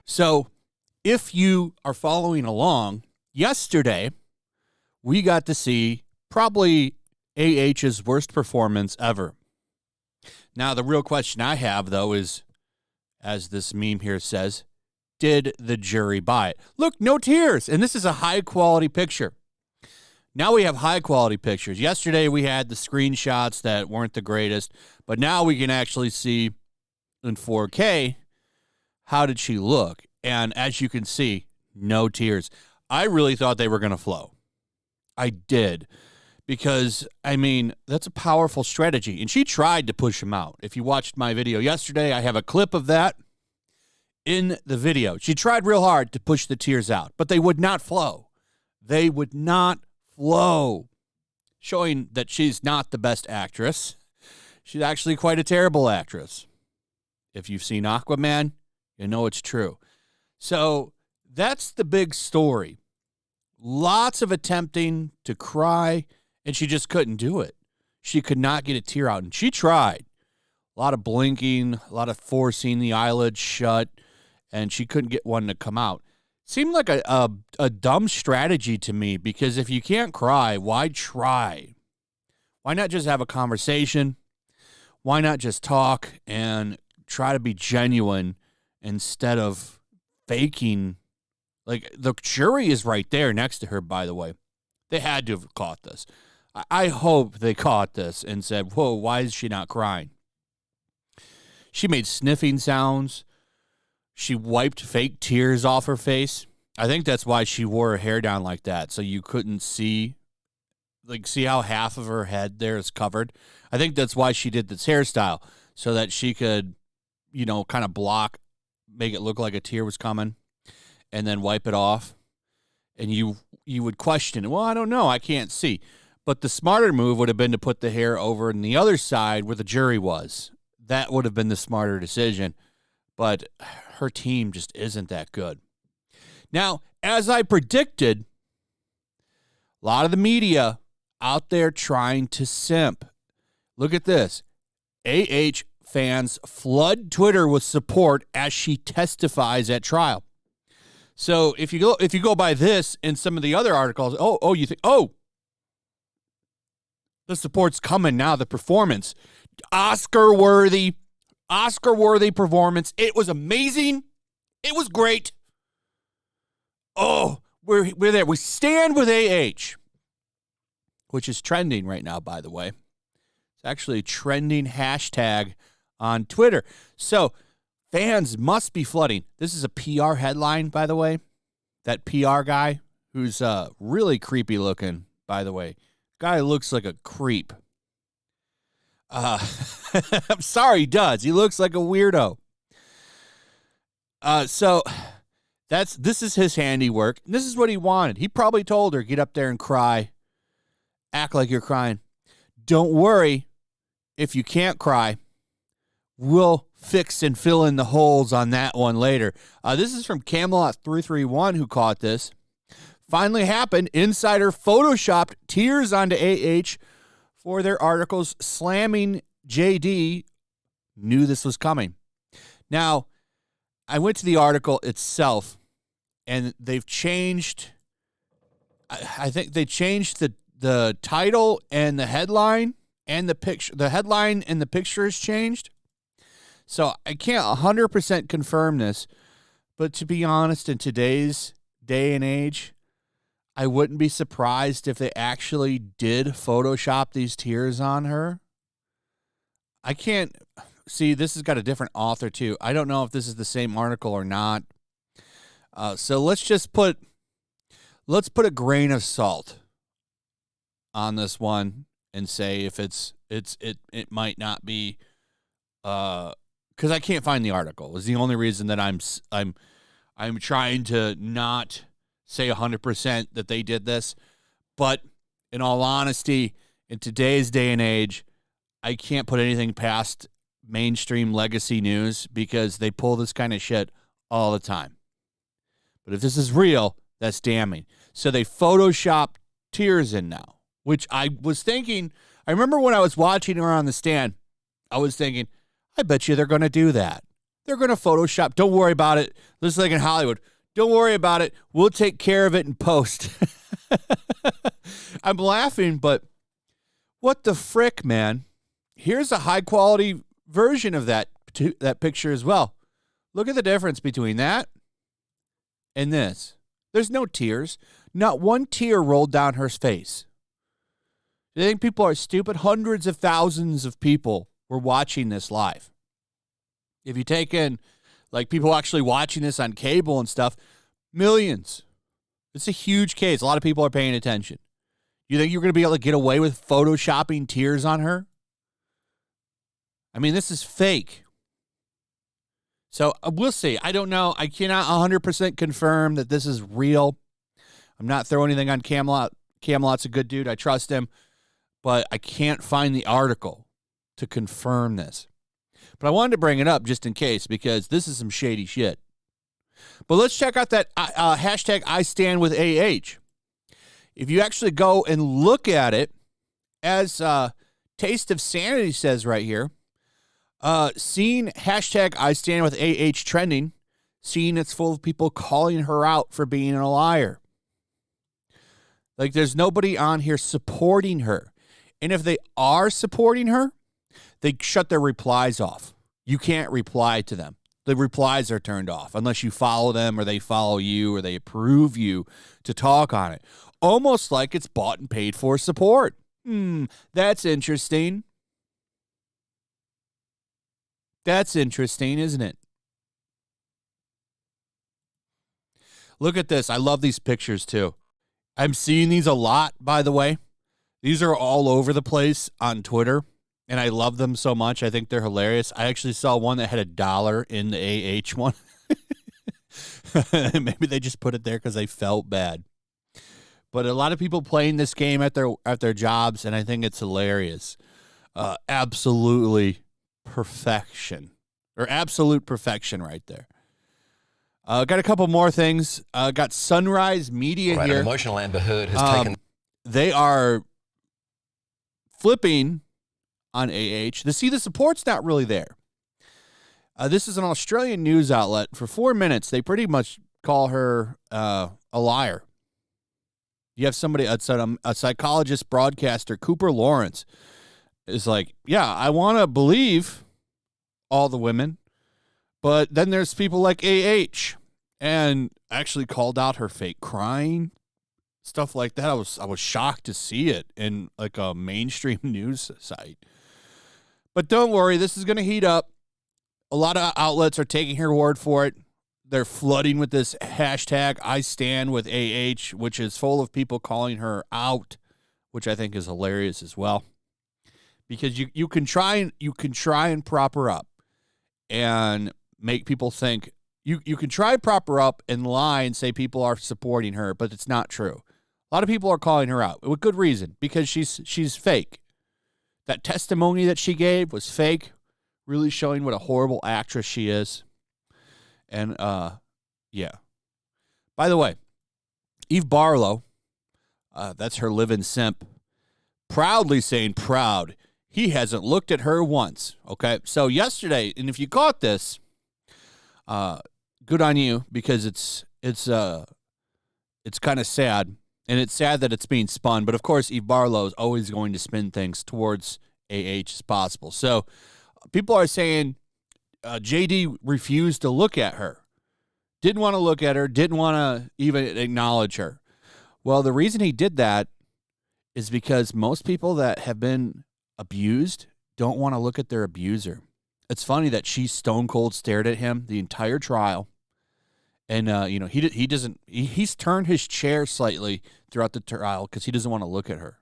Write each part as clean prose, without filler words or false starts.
So, if you are following along, yesterday we got to see probably AH's worst performance ever. Now, the real question I have, though, is, as this meme here says, did the jury buy it? Look, no tears, and this is a high-quality picture. Now we have high-quality pictures. Yesterday we had the screenshots that weren't the greatest, but now we can actually see in 4K how did she look. And as you can see, no tears. I really thought they were going to flow. I did. Because, I mean, that's a powerful strategy. And she tried to push him out. If you watched my video yesterday, I have a clip of that in the video. She tried real hard to push the tears out, but they would not flow. They would not flow. Showing that she's not the best actress. She's actually quite a terrible actress. If you've seen Aquaman, you know it's true. So that's the big story. Lots of attempting to cry, and she just couldn't do it. She could not get a tear out, and she tried. A lot of blinking, a lot of forcing the eyelids shut, and she couldn't get one to come out. Seemed like a dumb strategy to me, because if you can't cry, why try? Why not just have a conversation? Why not just talk and try to be genuine instead of faking? Like, the jury is right there next to her, by the way. They had to have caught this. I hope they caught this and said, whoa, why is she not crying? She made sniffing sounds. She wiped fake tears off her face. I think that's why she wore her hair down like that, so you couldn't see, like, see how half of her head there is covered? I think that's why she did this hairstyle, so that she could, you know, kind of block, make it look like a tear was coming, and then wipe it off. And you would question, well, I don't know, I can't see. But the smarter move would have been to put the hair over on the other side where the jury was. That would have been the smarter decision. But her team just isn't that good. Now, as I predicted, a lot of the media out there trying to simp. Look at this. AH fans flood Twitter with support as she testifies at trial. So if you go by this and some of the other articles, you think, the support's coming now, the performance. Oscar-worthy performance. It was amazing. It was great. Oh, we're there. We stand with AH, which is trending right now, by the way. It's actually a trending hashtag on Twitter. So fans must be flooding. This is a PR headline, by the way. That PR guy, who's really creepy looking, by the way. Guy looks like a creep. I'm sorry, he does. He looks like a weirdo. So this is his handiwork. This is what he wanted. He probably told her, get up there and cry. Act like you're crying. Don't worry if you can't cry. We'll fix and fill in the holes on that one later. This is from Camelot331 who caught this. Finally happened. Insider photoshopped tears onto AH for their articles slamming JD. Knew this was coming. Now, I went to the article itself, and they've changed. I think they changed the title and the headline and the picture. The headline and the picture has changed. So I can't 100% confirm this, but to be honest, in today's day and age, I wouldn't be surprised if they actually did Photoshop these tears on her. I can't see. This has got a different author too. I don't know if this is the same article or not. So let's put a grain of salt on this one and say if it might not be. Because I can't find the article. Is the only reason that I'm trying to not say 100% that they did this. But in all honesty, in today's day and age, I can't put anything past mainstream legacy news because they pull this kind of shit all the time. But if this is real, that's damning. So they Photoshop tears in now. which I was thinking, I remember when I was watching her on the stand, I was thinking, I bet you they're going to do that. They're going to Photoshop. Don't worry about it. Just like in Hollywood. Don't worry about it. We'll take care of it in post. I'm laughing, but what the frick, man? Here's a high-quality version of that picture as well. Look at the difference between that and this. There's no tears. Not one tear rolled down her face. Do you think people are stupid? Hundreds of thousands of people were watching this live. If you take in, like, people actually watching this on cable and stuff, millions. It's a huge case. A lot of people are paying attention. You think you're going to be able to get away with photoshopping tears on her? I mean, this is fake. So we'll see. I don't know. I cannot 100% confirm that this is real. I'm not throwing anything on Camelot. Camelot's a good dude. I trust him. But I can't find the article to confirm this. But I wanted to bring it up just in case, because this is some shady shit. But let's check out that hashtag I stand with AH. If you actually go and look at it, as Taste of Sanity says right here, seeing hashtag I stand with AH trending, seeing it's full of people calling her out for being a liar. Like, there's nobody on here supporting her. And if they are supporting her, they shut their replies off. You can't reply to them. The replies are turned off unless you follow them or they follow you or they approve you to talk on it. Almost like it's bought and paid for support. That's interesting. That's interesting, isn't it? Look at this. I love these pictures too. I'm seeing these a lot, by the way. These are all over the place on Twitter, and I love them so much. I think they're hilarious. I actually saw one that had $1 in the AH one. Maybe they just put it there because they felt bad. But a lot of people playing this game at their jobs, and I think it's hilarious. Absolutely perfection, or absolute perfection right there. Got a couple more things. Got Sunrise Media here. Emotional Amber Heard has taken. They are flipping on AH. The support's not really there. This is an Australian news outlet. For 4 minutes, they pretty much call her a liar. You have somebody, a psychologist broadcaster, Cooper Lawrence, is like, yeah, I want to believe all the women, but then there's people like AH, and actually called out her fake crying, stuff like that. I was shocked to see it in like a mainstream news site. But don't worry, this is going to heat up. A lot of outlets are taking her word for it. They're flooding with this hashtag I stand with AH, which is full of people calling her out, which I think is hilarious as well. Because you can try and prop her up and make people think you can try and prop her up and lie and say people are supporting her, but it's not true. A lot of people are calling her out with good reason, because she's fake. That testimony that she gave was fake, really showing what a horrible actress she is. And yeah. By the way, Eve Barlow, that's her live-in simp, proudly saying proud. He hasn't looked at her once. Okay, so yesterday, and if you caught this, good on you, because it's kind of sad, and it's sad that it's being spun. But of course, Eve Barlow is always going to spin things towards AH as possible. So people are saying JD refused to look at her, didn't want to look at her, didn't want to even acknowledge her. Well, the reason he did that is because most people that have been abused don't want to look at their abuser. It's funny that she stone cold stared at him the entire trial. And, he's turned his chair slightly throughout the trial because he doesn't want to look at her.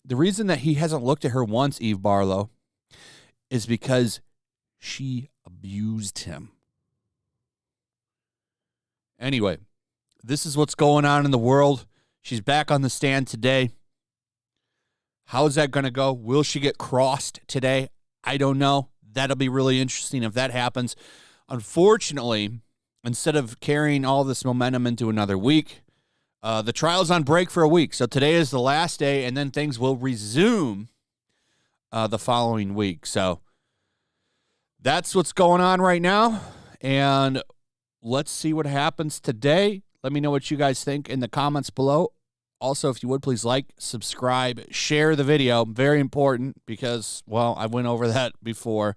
The reason that he hasn't looked at her once, Eve Barlow, is because she abused him. Anyway, this is what's going on in the world. She's back on the stand today. How is that going to go? Will she get crossed today? I don't know. That'll be really interesting if that happens. Unfortunately, instead of carrying all this momentum into another week, The trial's on break for a week, so today is the last day, and then things will resume the following week. So that's what's going on right now, and let's see what happens today. Let me know what you guys think in the comments below. Also, if you would, please like, subscribe, share the video. Very important because, well, I went over that before.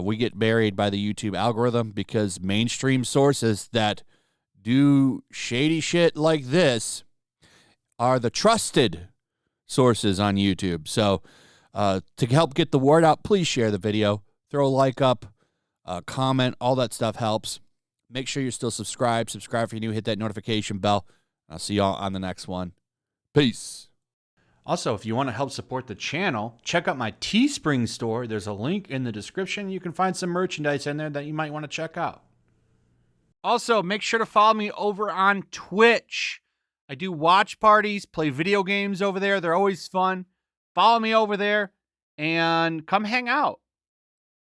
We get buried by the YouTube algorithm because mainstream sources that do shady shit like this are the trusted sources on YouTube. So to help get the word out, please share the video. Throw a like up, comment, all that stuff helps. Make sure you're still subscribed. Subscribe if you're new. Hit that notification bell. I'll see y'all on the next one. Peace. Also, if you want to help support the channel, check out my Teespring store. There's a link in the description. You can find some merchandise in there that you might want to check out. Also, make sure to follow me over on Twitch. I do watch parties, play video games over there. They're always fun. Follow me over there and come hang out.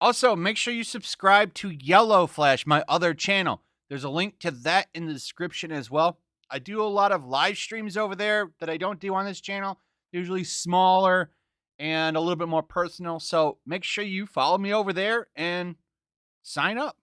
Also, make sure you subscribe to YellowFlash, my other channel. There's a link to that in the description as well. I do a lot of live streams over there that I don't do on this channel. They're usually smaller and a little bit more personal. So make sure you follow me over there and sign up.